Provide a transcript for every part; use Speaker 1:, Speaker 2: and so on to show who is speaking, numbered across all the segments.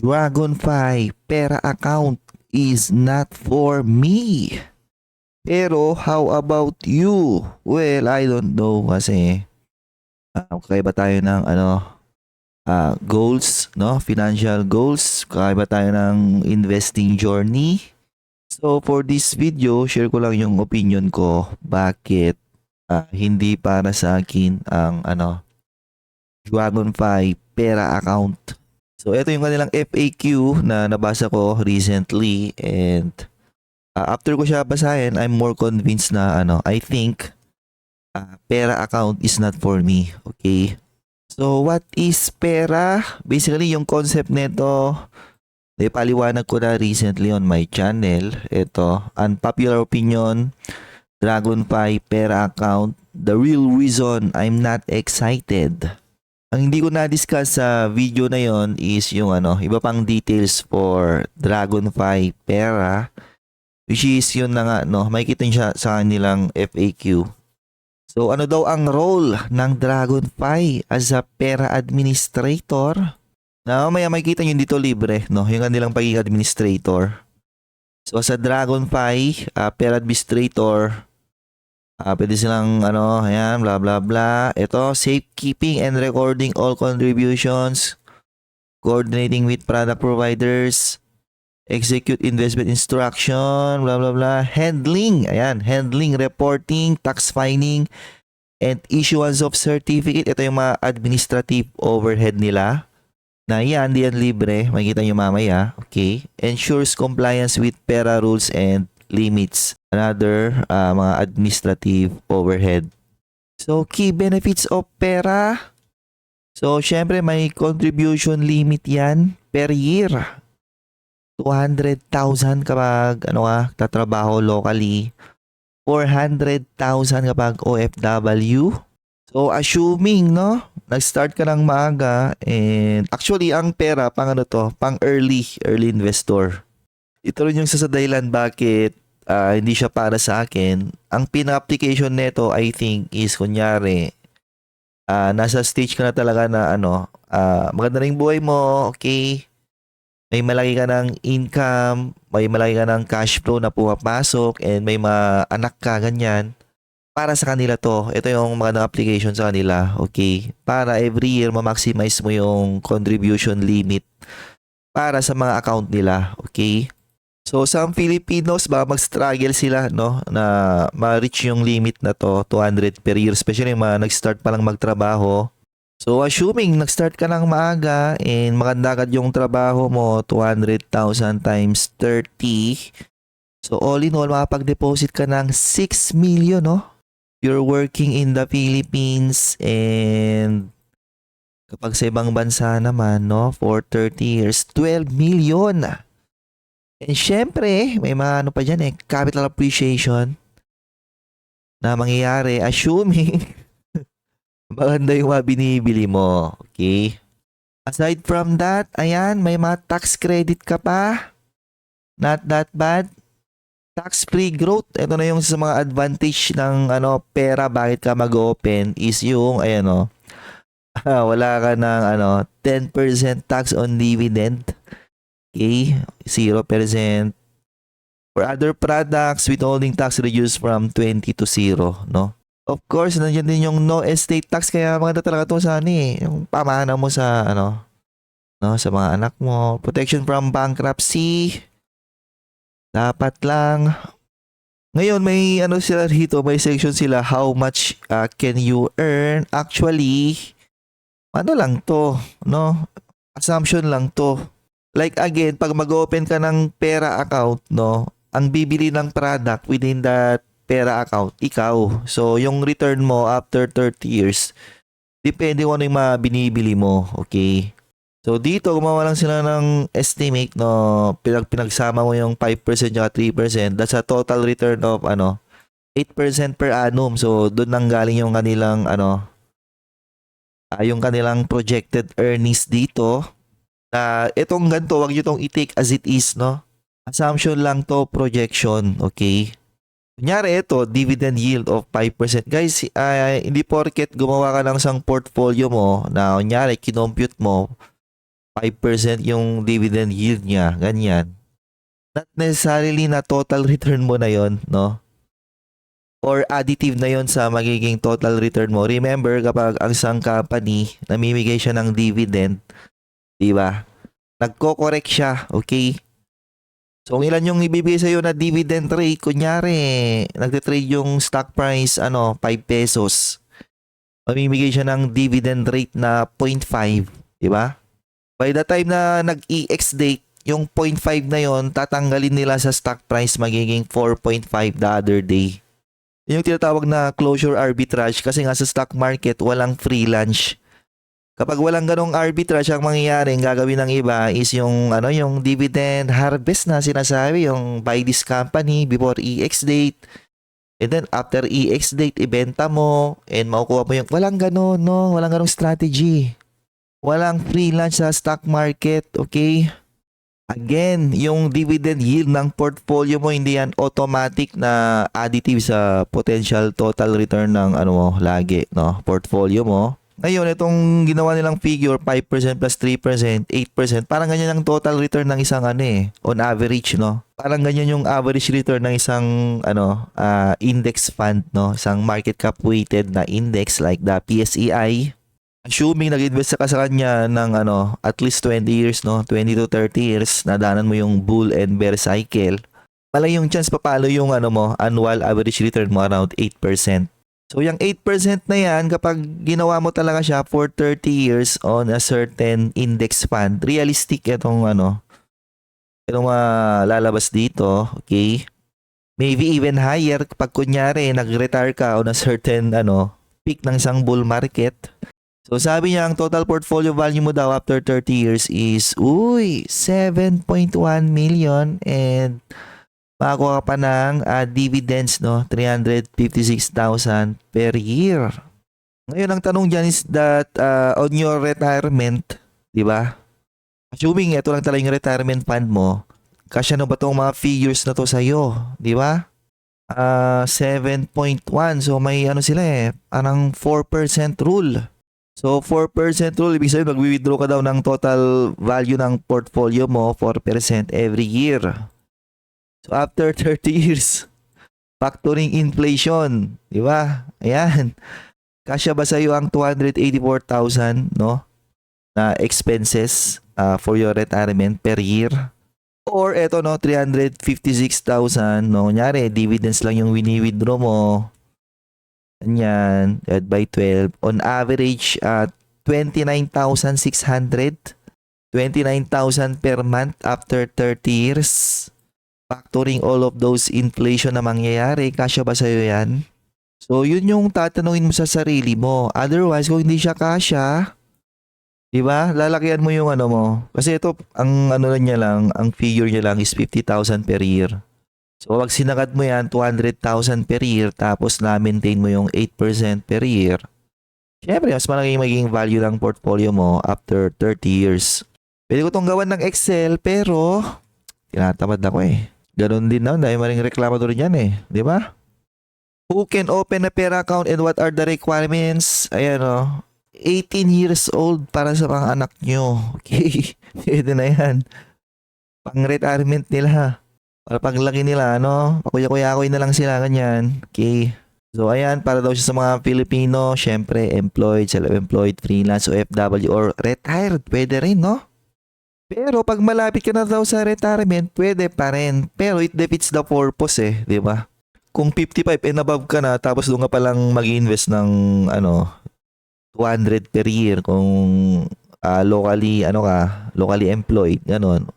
Speaker 1: Dragonfly Pera account is not for me. Pero how about you? Well, I don't know kasi kakaiba tayo ng goals, no? Financial goals. Kakaiba tayo ng investing journey. So for this video, share ko lang yung opinion ko bakit hindi para sa akin ang Dragonfly Pera account. So ito yung kanilang FAQ na nabasa ko recently, and after ko siya basahin, I'm more convinced na I think Pera account is not for me. Okay? So what is Pera? Basically yung concept nito, paliwanag ko na recently on my channel. Ito, unpopular opinion, Dragonfly Pera account, the real reason I'm not excited. Ang hindi ko na-discuss sa video na yon is yung iba pang details for Dragonfly Pera, which is yun na nga, makikita nyo siya sa kanilang FAQ. So ano daw ang role ng Dragonfly as a Pera administrator? Na maya makikita nyo dito libre, yung kanilang pagiging administrator. So as a Dragonfly Pera administrator, pwede silang ayan, blah blah blah. Ito, safekeeping and recording all contributions, coordinating with product providers, execute investment instruction, blah blah blah, handling, ayan, handling, reporting, tax filing, and issuance of certificate. Ito yung mga administrative overhead nila. Na yan, di yan libre. Makikita nyo mamaya. Okay. Ensures compliance with Pera rules and limits. Another mga administrative overhead. So, key benefits of Pera. So, syempre may contribution limit yan per year. 200,000 kapag tatrabaho locally. 400,000 kapag OFW. So, assuming, nag-start ka ng maaga, and actually, ang Pera, pang pang early investor. Ito rin yung sa dahilan bakit hindi siya para sa akin. Ang pina-application nito, I think, is kunyari, nasa stage ka na talaga na maganda rin buhay mo, okay? May malaki ka ng income, may malaki ka ng cash flow na pumapasok, and may mga anak ka, ganyan. Para sa kanila to, ito yung mga application sa kanila, okay? Para every year, ma-maximize mo yung contribution limit para sa mga account nila, okay? So, some Filipinos ba mag-struggle sila, na ma-reach yung limit na to, 200 per year, especially yung mga nag-start pa lang magtrabaho. So, assuming nag-start ka ng maaga and maganda agad yung trabaho mo, 200,000 times 30. So, all in all, makapag-deposit ka ng 6 million, You're working in the Philippines, and kapag sa ibang bansa naman, for 30 years, 12 million. And syempre, may mga pa dyan capital appreciation na mangyayari assuming maganda yung mga binibili mo. Okay? Aside from that, ayan, may mga tax credit ka pa. Not that bad. Tax-free growth. Ito na yung sa mga advantage ng Pera, bakit ka mag-open is yung, wala ka ng 10% tax on dividend. Okay, 0%. For other products, withholding tax reduced from 20 to 0, Of course, nandiyan din yung no estate tax, kaya maganda talaga ito sa yung pamana mo sa sa mga anak mo. Protection from bankruptcy. Dapat lang. Ngayon may sila dito, may section sila, how much can you earn? Actually, lang to, assumption lang to. Like again, pag mag-open ka ng Pera account, ang bibili ng product within that Pera account, ikaw. So, yung return mo after 30 years, depende kung ano yung mga binibili mo, okay? So, dito, gumawa lang sila ng estimate, pinagsama mo yung 5% at 3%, that's a total return of, 8% per annum. So, doon nang galing yung kanilang, yung kanilang projected earnings dito. Itong ganito, wag nyo itong i-take as it is, Assumption lang to, projection, okay? Kunyari ito, dividend yield of 5%. Guys, hindi porket gumawa ka ng isang portfolio mo na kunyari, kinompute mo, 5% yung dividend yield niya, ganyan. Not necessarily na total return mo na yon, no? Or additive na yon sa magiging total return mo. Remember, kapag ang isang company, namimigay siya ng dividend, di ba? Nagko-correct siya, okay? So, kung ilan yung ibibigay sa'yo na dividend rate, kunyari, nagtitrade yung stock price, 5 pesos. Mamimigay siya ng dividend rate na 0.5, di ba? By the time na nag-EX date, yung 0.5 na yon tatanggalin nila sa stock price, magiging 4.5 the other day. Yung tinatawag na closure arbitrage kasi nga sa stock market walang free lunch. Kapag walang ganong arbitrage, ang mangyayari, ang gagawin ng iba is yung dividend harvest na sinasabi, yung buy this company before EX date. And then after EX date, ibenta mo and makukuha mo yung walang ganon, no? Walang ganong strategy. Walang free lunch sa stock market, okay? Again, yung dividend yield ng portfolio mo, hindi yan automatic na additive sa potential total return ng lagi, no? Portfolio mo. Ngayon, itong ginawa nilang figure, 5% plus 3%, 8%, parang ganyan ang total return ng isang on average, no? Parang ganyan yung average return ng isang index fund, no? Isang market cap weighted na index like the PSEI. Assuming nag-invest ka sa kanya ng at least 20 years, no? 20 to 30 years, nadanan mo yung bull and bear cycle. Malaki yung chance papalo yung annual average return mo around 8%. So yung 8% na yan, kapag ginawa mo talaga siya for 30 years on a certain index fund, realistic itong lalabas dito, okay? Maybe even higher kapag kunyari nag-retire ka on a certain peak ng isang bull market. So sabi niya, ang total portfolio value mo daw after 30 years is 7.1 million and makakuha ka pa ng dividends, no? 356,000 per year. Ngayon ang tanong dyan is that on your retirement, di ba? Assuming ito lang talaga yung retirement fund mo, kasya na ba itong mga figures na to sa'yo, di ba? 7.1, so may sila parang 4% rule. So 4% rule, ibig sabihin mag-withdraw ka daw ng total value ng portfolio mo 4% every year. So after 30 years, factoring inflation, di ba? Ayan. Kasya ba sa'yo ang 284,000, no? Na expenses for your retirement per year? Or eto, no, 356,000, no? Kunyari, dividends lang yung wini-withdraw mo. Ganyan, divide by 12. On average, 29,600. 29,000 per month after 30 years. Factoring all of those inflation na mangyayari, kasya ba sa'yo yan? So, yun yung tatanungin mo sa sarili mo. Otherwise, kung hindi siya kasya, di ba? Lalakihan mo yung mo. Kasi ito, ang niya lang, ang figure niya lang is 50,000 per year. So, pag sinagad mo yan, 200,000 per year, tapos na-maintain mo yung 8% per year, syempre, mas malaki magiging value ng portfolio mo after 30 years. Pwede ko itong gawan ng Excel, pero tinatamad ako Ganon din na, dahil maring reklamador dyan di ba? Who can open a PERA account and what are the requirements? Ayan 18 years old para sa mga anak nyo. Okay, pwede na yan. Pang-retirement nila. Para paglaki nila, pakuya-kuyakoy na lang sila, ganyan. Okay. So, ayan, para daw siya sa mga Pilipino, syempre, employed, self-employed, freelance, OFW, or retired. Pwede rin, no? Pero pag malapit ka na daw sa retirement, pwede pa rin. Pero it defeats the purpose di ba? Kung 55 and above ka na, tapos doon ka palang mag-invest ng, 200 per year kung locally employed, ganon.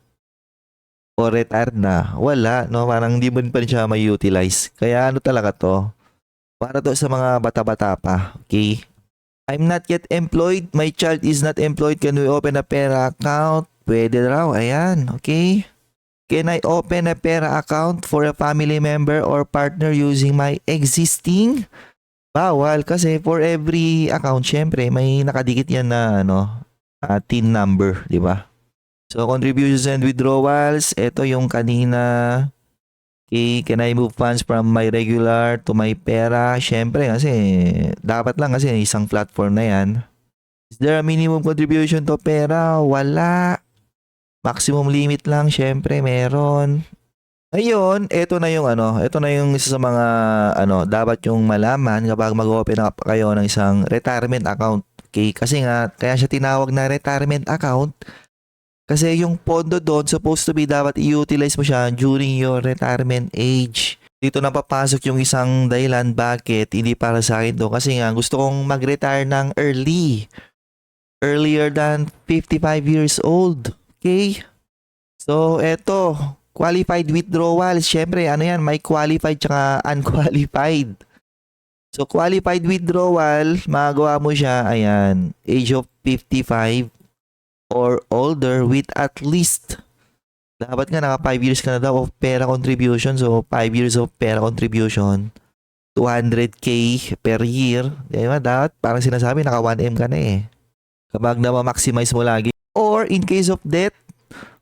Speaker 1: O retired na, wala, no? Parang hindi mo pa rin siya may utilize. Kaya talaga to? Para to sa mga bata-bata pa, okay? I'm not yet employed. My child is not employed. Can we open a PERA account? Pwede raw, ayan, okay? Can I open a PERA account for a family member or partner using my existing? Bawal kasi for every account, syempre, may nakadikit yan na, TIN number, di ba? So, contributions and withdrawals, ito yung kanina. Okay, can I move funds from my regular to my PERA? Syempre, kasi dapat lang kasi isang platform na yan. Is there a minimum contribution to pera? Wala. Maximum limit lang, syempre meron. Ngayon, ito na yung isa sa mga dapat yung malaman kapag mag-open up kayo ng isang retirement account. Okay, kasi nga kaya siya tinawag na retirement account kasi yung pondo doon supposed to be dapat i-utilize mo siya during your retirement age. Dito na papasok yung isang dahilan bakit hindi para sa akin to kasi nga gusto kong mag-retire ng earlier than 55 years old. Okay? So, eto, qualified withdrawals. Syempre, may qualified tsaka unqualified. So, qualified withdrawal, magawa mo siya, ayan, age of 55 or older with at least, dapat nga naka 5 years ka na daw of pera contribution. So, 5 years of pera contribution, 200k per year. Diba? Dapat, parang sinasabi, naka 1M ka na eh. Kapag na-maximize mo lagi. Or, in case of death,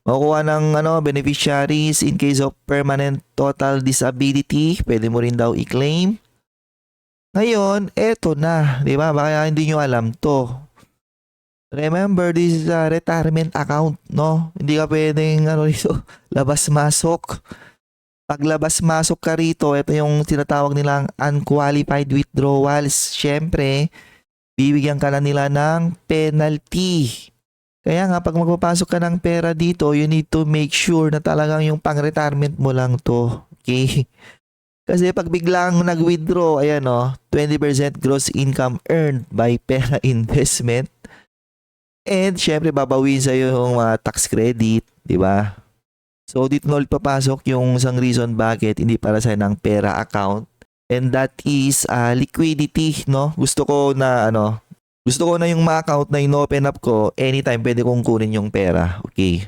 Speaker 1: makukuha ng beneficiaries in case of permanent total disability. Pwede mo rin daw i-claim. Ngayon, eto na. Di ba? Baka hindi nyo alam to. Remember, this is a retirement account, no? Hindi ka pwedeng rito, labas-masok. Pag labas-masok ka rito, ito yung tinatawag nilang unqualified withdrawals. Siyempre, bibigyan ka na nila ng penalty. Kaya nga, pag magpapasok ka ng pera dito, you need to make sure na talagang yung pang-retirement mo lang to. Okay? Kasi pag biglang nag-withdraw, 20% gross income earned by pera investment. And syempre, babawin sa'yo yung tax credit, di ba? So, dito na ulit papasok yung isang reason bakit hindi para sa'yo ng pera account. And that is liquidity, no? Gusto ko na yung ma-account na in-open up ko, anytime pwede kong kunin yung pera. Okay.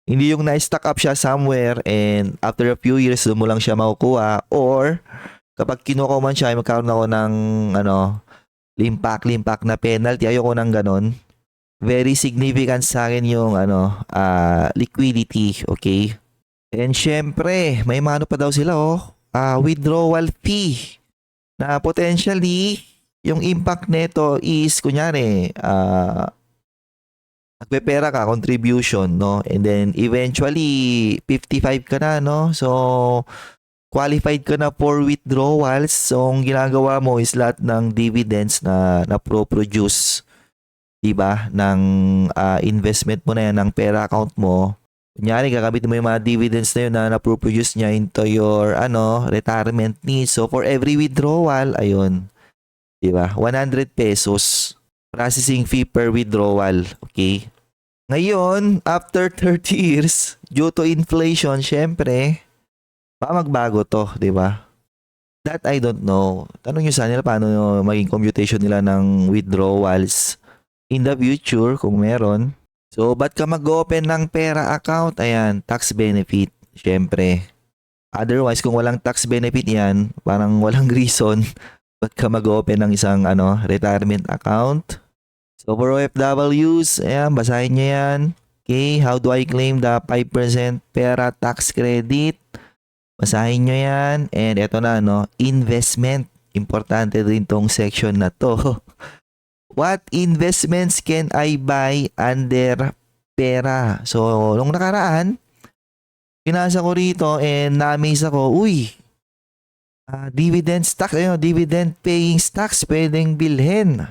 Speaker 1: Hindi yung na-stack up siya somewhere and after a few years doon mo lang siya makukuha, or kapag kinuha man siya, magkaroon ako ng limpak na penalty. Ayoko ng ganon. Very significant sa akin yung liquidity. Okay. And syempre, may mano pa daw sila withdrawal fee na potentially yung impact nito is, kunyari, nagpepera ka, contribution, no? And then, eventually, 55 ka na, no? So, qualified ka na for withdrawals. So, ang ginagawa mo is lahat ng dividends na pro-produce, diba? Ng investment mo na yan, ng pera account mo. Kunyari, gagamitin mo yung mga dividends na yun na na-produce niya into your, retirement needs. So, for every withdrawal, ayun, diba? 100 pesos processing fee per withdrawal. Okay? Ngayon, after 30 years, due to inflation, syempre, magbago to, diba? That I don't know. Tanong nyo sa nila paano maging computation nila ng withdrawals in the future kung meron. So, ba't ka mag-open ng pera account? Ayan, tax benefit. Syempre. Otherwise, kung walang tax benefit yan, parang walang reason ba't ka mag-open ng isang retirement account. So for OFWs, ayan, basahin nyo yan. Okay, how do I claim the 5% pera tax credit? Basahin nyo yan. And eto na, investment. Importante din tong section na to. What investments can I buy under pera? So, nung nakaraan, pinasa ko rito and na-amaze ako, dividend stocks, dividend paying stocks pwedeng bilhin.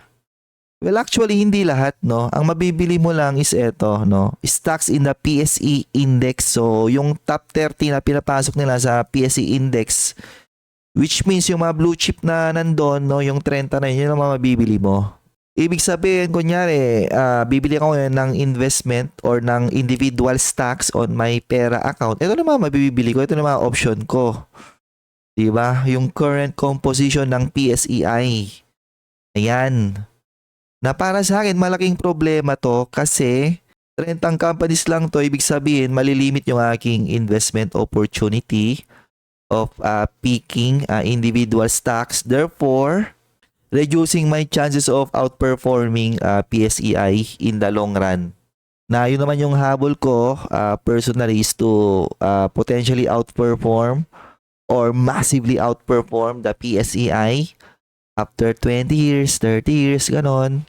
Speaker 1: Well, actually, hindi lahat, no? Ang mabibili mo lang is eto, no? Stocks in the PSE index. So, yung top 30 na pinapasok nila sa PSE index, which means yung mga blue chip na nandun, no? Yung 30 na yun ang mga mabibili mo. Ibig sabihin, kunyari, bibili ako ng investment or ng individual stocks on my pera account. Ito na mga mabibili ko. Ito na mga option ko. Diba? Yung current composition ng PSEI. Ayan. Na para sa akin, malaking problema to kasi 30 companies lang to. Ibig sabihin, malilimit yung aking investment opportunity of picking individual stocks. Therefore, reducing my chances of outperforming PSEI in the long run. Na yun naman yung habol ko personally is to potentially outperform or massively outperform the PSEI after 20 years, 30 years, ganon.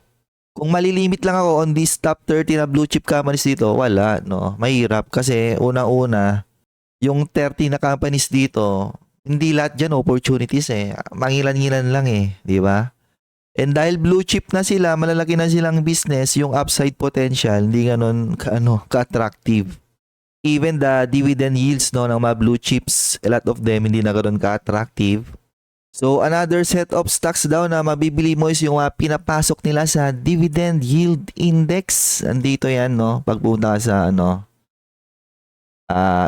Speaker 1: Kung malilimit lang ako on this top 30 na blue chip companies dito, wala, no? Mahirap kasi una-una, yung 30 na companies dito, hindi lahat dyan opportunities eh. Mangilan-ngilan lang eh, di ba? And dahil blue chip na sila, malalaki na silang business, yung upside potential, hindi ganun ka-attractive. Even the dividend yields no, ng mga blue chips, a lot of them hindi na ganun ka-attractive. So another set of stocks daw na mabibili mo is yung pinapasok nila sa dividend yield index. Andito yan no, pagpunta ka sa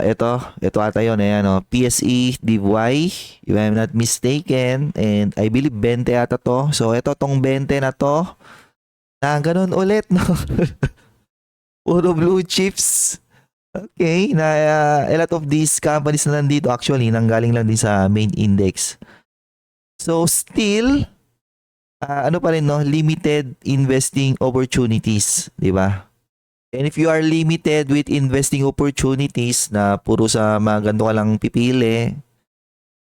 Speaker 1: ito ata yun, PSE DIVY, if I'm not mistaken, and I believe 20 ata to. So ito tong 20 na to, na ganun ulit no. Puro blue chips. Okay, na a lot of these companies na nandito actually nanggaling lang din sa main index. So still ano pa rin no, limited investing opportunities, di ba? And if you are limited with investing opportunities na puro sa mga ganito ka lang pipili,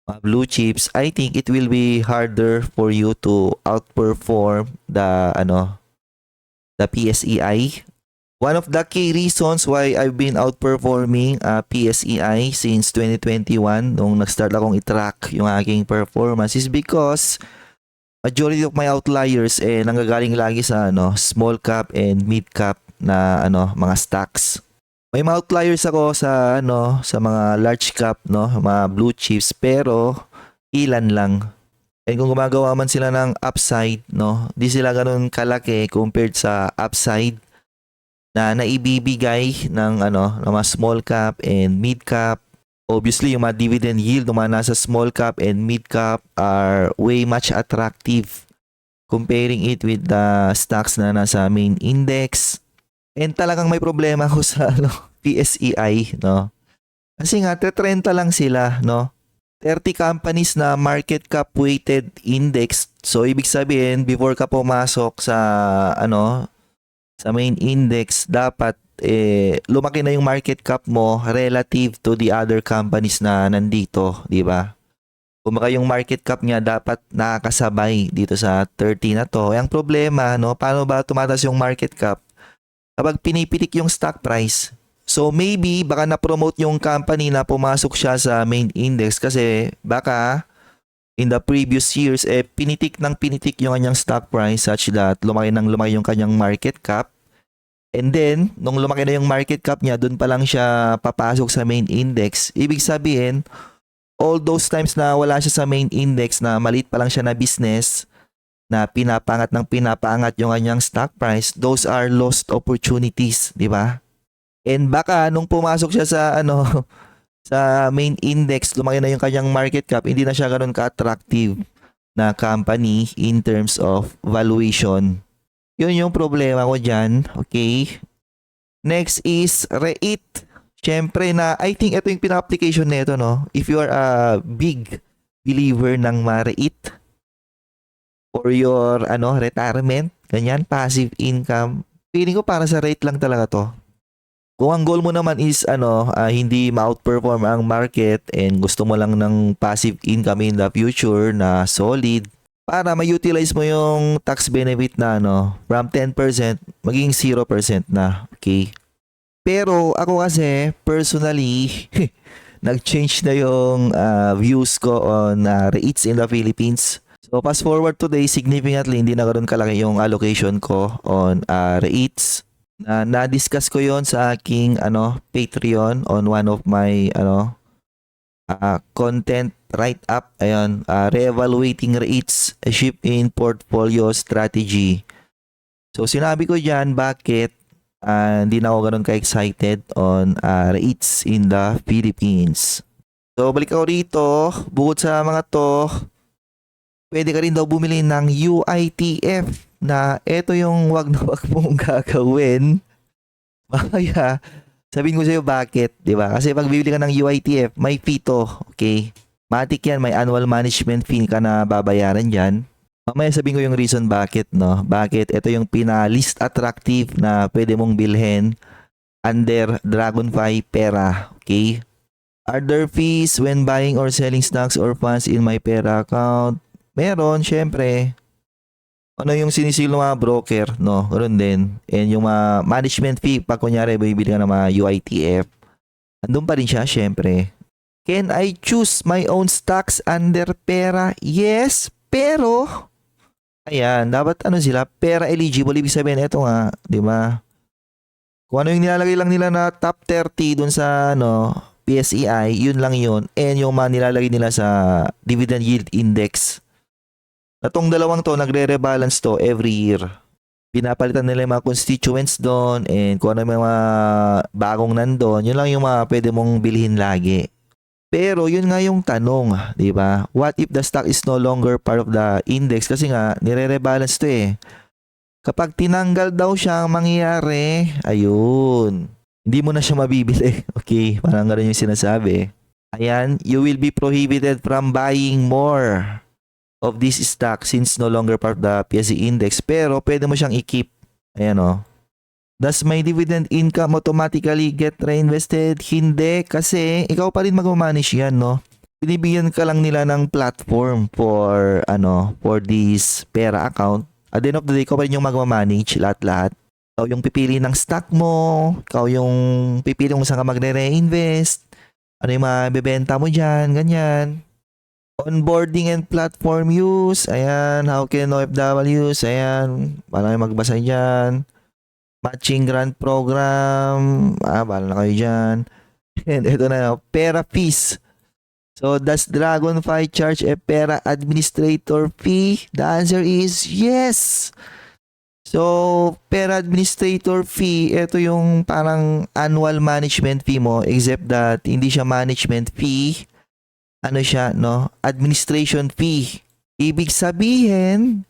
Speaker 1: mga blue chips, I think it will be harder for you to outperform the PSEI. One of the key reasons why I've been outperforming PSEI since 2021 nung nag-start akong i-track yung aking performance is because majority of my outliers nanggagaling lagi sa small cap and mid cap na mga stocks. May mga outliers ako sa sa mga large cap mga blue chips pero ilan lang. And kung gumagawa man sila ng upside di sila ganun kalaki compared sa upside na naibibigay ng mga small cap and mid cap. Obviously, yung mga dividend yield ng mga nasa small cap and mid cap are way much attractive comparing it with the stocks na nasa main index. And talagang may problema ako sa PSEI, no? Kasi nga 30 lang sila, no? 30 companies na market cap weighted index. So ibig sabihin, before ka pumasok sa sa main index, dapat lumaki na yung market cap mo relative to the other companies na nandito, di ba? Kumbaga yung market cap niya dapat nakakasabay dito sa 30 na to. Ang problema, paano ba tumataas yung market cap? Kapag pinipitik yung stock price. So maybe baka na-promote yung company na pumasok siya sa main index kasi baka in the previous years, pinitik yung kanyang stock price such that lumaki yung kanyang market cap. And then, nung lumaki na yung market cap niya, dun pa lang siya papasok sa main index. Ibig sabihin, all those times na wala siya sa main index, na maliit pa lang siya na business, na pinapangat yung kanyang stock price, those are lost opportunities, di ba? And baka nung pumasok siya sa sa main index, lumaki na yung kanyang market cap, hindi na siya ganoon ka-attractive na company in terms of valuation. Yun yung problema ko dyan. Okay. Next is REIT. Siyempre na, I think ito yung pina-application nito, no? If you are a big believer ng REIT for your retirement, ganyan, passive income, feeling ko para sa REIT lang talaga to. Kung ang goal mo naman is hindi ma-outperform ang market and gusto mo lang ng passive income in the future na solid para ma-utilize mo yung tax benefit na from 10% maging 0% na. Okay? Pero ako kasi personally nag-change na yung views ko on REITs in the Philippines. So fast forward today, significantly hindi na ganoon kalaki yung allocation ko on REITs. Na-discuss ko yon sa aking Patreon on one of my content write-up. Ayun, re-evaluating REITs, a shift in portfolio strategy. So sinabi ko diyan bakit hindi na ako ganun ka-excited on REITs in the Philippines. So balik ako rito, bukod sa mga to, pwede ka rin daw bumili ng UITF na ito yung wag na wag mong gagawin. Kaya sabihin ko sa'yo bakit, di ba? Kasi pag bibili ka ng UITF, may fee to, okay? Matik yan, may annual management fee ka na babayaran dyan. Mamaya sabihin ko yung reason bakit, no? Bakit ito yung pina-least attractive na pwede mong bilhin under Dragonfly Pera, okay? Are there fees when buying or selling stocks or funds in my Pera account? Meron, syempre. Ano yung sinisil ng mga broker, no? Ganoon din. And yung mga management fee, pag kunyari, bibili ka ng mga UITF, andun pa rin siya, syempre. Can I choose my own stocks under pera? Yes, pero, ayan, dapat ano sila, pera eligible. Ibig sabihin, eto nga, di ba? Kung ano yung nilalagay lang nila na top 30 dun sa, ano, PSEI, yun lang yun. And yung mga nilalagay nila sa dividend yield index. Natong dalawang to, nagre-rebalance to every year. Pinapalitan nila yung mga constituents doon and kung ano yung mga bagong nandun, yun lang yung mga pwede mong bilhin lagi. Pero yun nga yung tanong, di ba? What if the stock is no longer part of the index? Kasi nga, nire-rebalance to eh. Kapag tinanggal daw siya, ang mangyayari, ayun. Hindi mo na siya mabibili. Okay, parang gano'n yung sinasabi. Ayan, you will be prohibited from buying more of this stock since no longer part of the PSE index. Pero pwede mo siyang i-keep. Ayan o. Does my dividend income automatically get reinvested? Hindi, kasi ikaw pa rin magmamanage yan, no? Binibigyan ka lang nila ng platform for, for this pera account. At the end of the day, ikaw pa rin yung magmamanage lahat-lahat. Ikaw yung pipili ng stock mo, ikaw yung pipili kung saan ka magre-reinvest, ano yung mabibenta mo dyan, ganyan. Onboarding and platform use. Ayan, how can OFWs? Ayan, paano kayo magbasa dyan? Matching grant program. Bahala na kayo dyan. And ito na, pera fees. So, does Dragonfly charge a pera administrator fee? The answer is yes. So, pera administrator fee, ito yung parang annual management fee mo, except that hindi siya management fee. Ano siya, no? Administration fee. Ibig sabihin,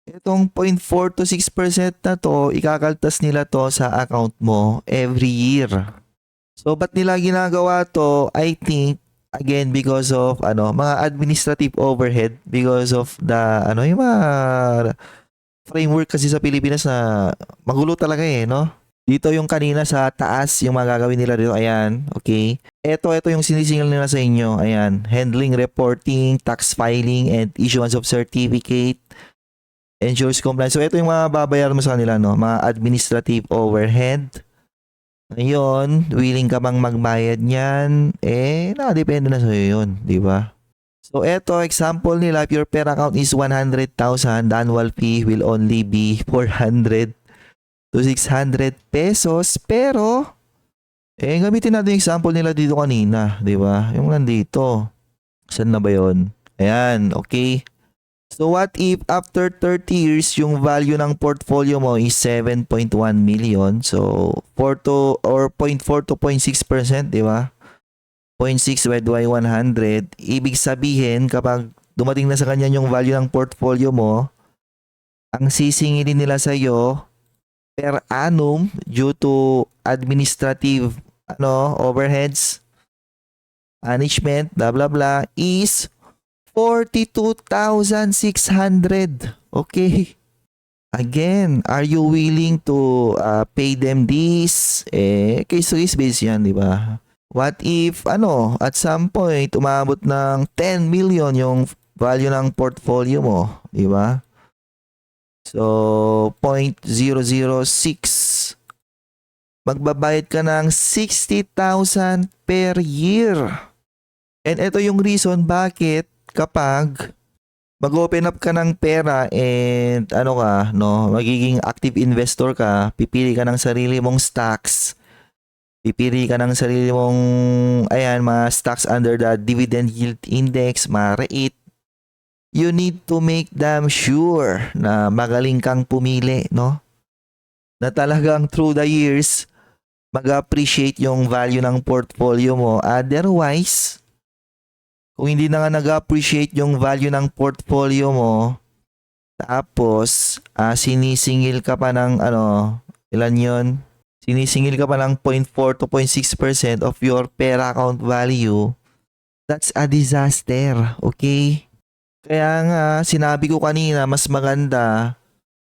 Speaker 1: itong 0.4 to 6% na to, ikakaltas nila to sa account mo every year. So, ba't nila ginagawa to? I think, again, because of, mga administrative overhead, because of the, yung mga framework kasi sa Pilipinas na magulo talaga eh, no? Dito yung kanina sa taas, yung mga gagawin nila dito. Ayan, okay. Ito yung sinisingil nila sa inyo. Ayan, handling, reporting, tax filing, and issuance of certificate, ensures compliance. So, ito yung mga babayaran mo sa kanila, no? Mga administrative overhead. Ngayon, willing ka bang magbayad niyan? Nakadepende na sa'yo yun, di ba? So, ito, example nila, if your pera account is 100,000, the annual fee will only be 400 to 600 pesos. Pero, gamitin natin yung example nila dito kanina, di ba? Yung nandito. Saan na ba yun? Ayan, okay. So, what if after 30 years, yung value ng portfolio mo is 7.1 million? So, 0.4 to 0.6%, di ba? 0.6 divided by 100. Ibig sabihin, kapag dumating na sa kanya yung value ng portfolio mo, ang sisingilin nila sa iyo per annum due to administrative overheads, management, blah blah blah, is 42,600. Okay. Again, are you willing to pay them this? Case to case basis yan, di ba? What if, at some point, umabot ng 10 million yung value ng portfolio mo, di ba? So, 0.006. Magbabayad ka ng 60,000 per year. And ito yung reason bakit kapag mag-open up ka ng pera and magiging active investor ka, pipili ka ng sarili mong stocks, pipili ka ng sarili mong, mga stocks under the dividend yield index, mga REIT, you need to make them sure na magaling kang pumili, no? Na talagang through the years, mag-appreciate yung value ng portfolio mo. Otherwise, kung hindi na nga nag-appreciate yung value ng portfolio mo, tapos sinisingil ka pa ng ilan yon? Sinisingil ka pa ng 0.4 to 0.6% of your pera account value, that's a disaster, okay? Kaya nga, sinabi ko kanina, mas maganda,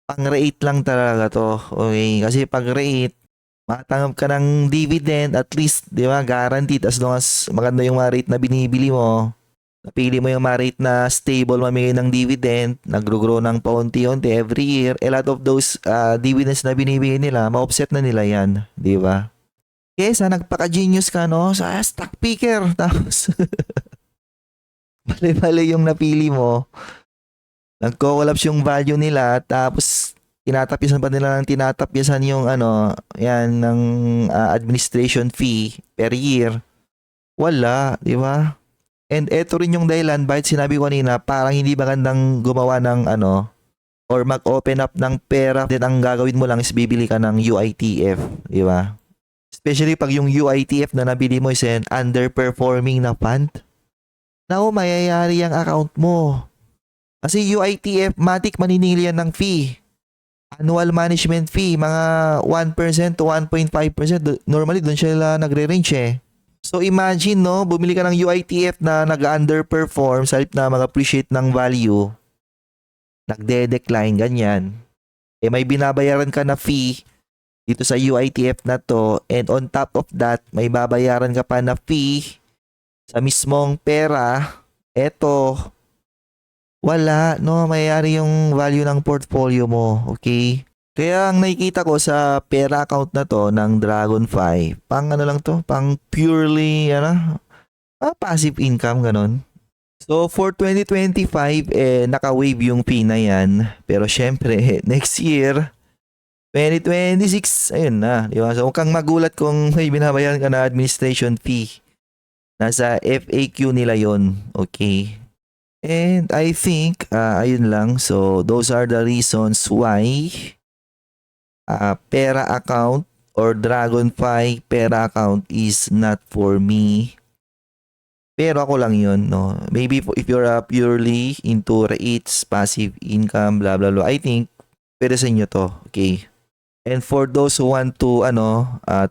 Speaker 1: pang-rate lang talaga to, okay? Kasi pag-rate, matanggap ka ng dividend, at least, di ba, guaranteed, as long as maganda yung mga rate na binibili mo, Napili mo yung mga rate na stable mamigay ng dividend, nagro-grow ng paunti-unti every year. A lot of those dividends na binibigay nila, ma-offset na nila yan. Di ba? Kesa nagpaka-genius ka, no? Sa stock picker. Tapos, mali-mali yung napili mo. Nagko-collapse yung value nila. Tapos, tinatapyasan pa nila ng tinatapyasan yung yan, ng administration fee per year. Wala, di ba? And eto rin yung dahilan bakit sinabi ko kanina parang hindi magandang gumawa ng or mag-open up ng pera then ang gagawin mo lang is bibili ka ng UITF, di ba? Especially pag yung UITF na nabili mo is an underperforming na fund. Naku, mayayari ang account mo. Kasi UITF, matik maniningil yan ng fee. Annual management fee, mga 1% to 1.5%. Normally, doon sila nagre-range eh. So imagine, no, bumili ka ng UITF na nag-underperform sa halip na mag-appreciate ng value. Nagde-decline, ganyan. Eh may binabayaran ka na fee dito sa UITF na to, and on top of that, may babayaran ka pa na fee sa mismong pera. Eto, wala, no, mayayari yung value ng portfolio mo, okay? Kaya ang nakikita ko sa pera account na to ng Dragonfly, pang lang to, pang purely, passive income, ganun. So, for 2025, naka-wave yung fee na yan. Pero syempre, next year, 2026, ayun na. Di ba? So, huwag kang magulat kung may binabayaran ka na administration fee. Nasa FAQ nila yon, okay? And I think, ayun lang. So, those are the reasons why pera account or Dragonfly pera account is not for me. Pero ako lang yun, no? Maybe if you're purely into REITs, passive income, blah, blah, blah, I think pwede sa inyo to, okay? And for those who want to,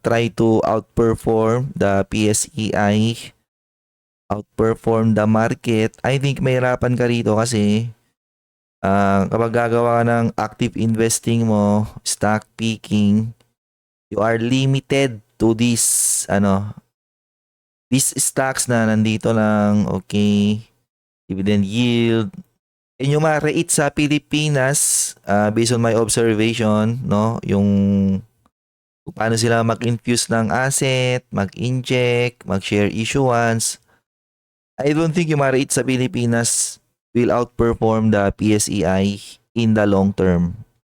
Speaker 1: try to outperform the PSEI, outperform the market, I think mahirapan ka rito kasi kapag gagawa ka ng active investing mo, stock picking, you are limited to this, these stocks na nandito lang, okay, dividend yield. And yung mga REIT sa Pilipinas, based on my observation, no, yung kung paano sila mag-infuse ng asset, mag-inject, mag-share issuance, I don't think yung mga REIT sa Pilipinas will outperform the PSEI in the long term.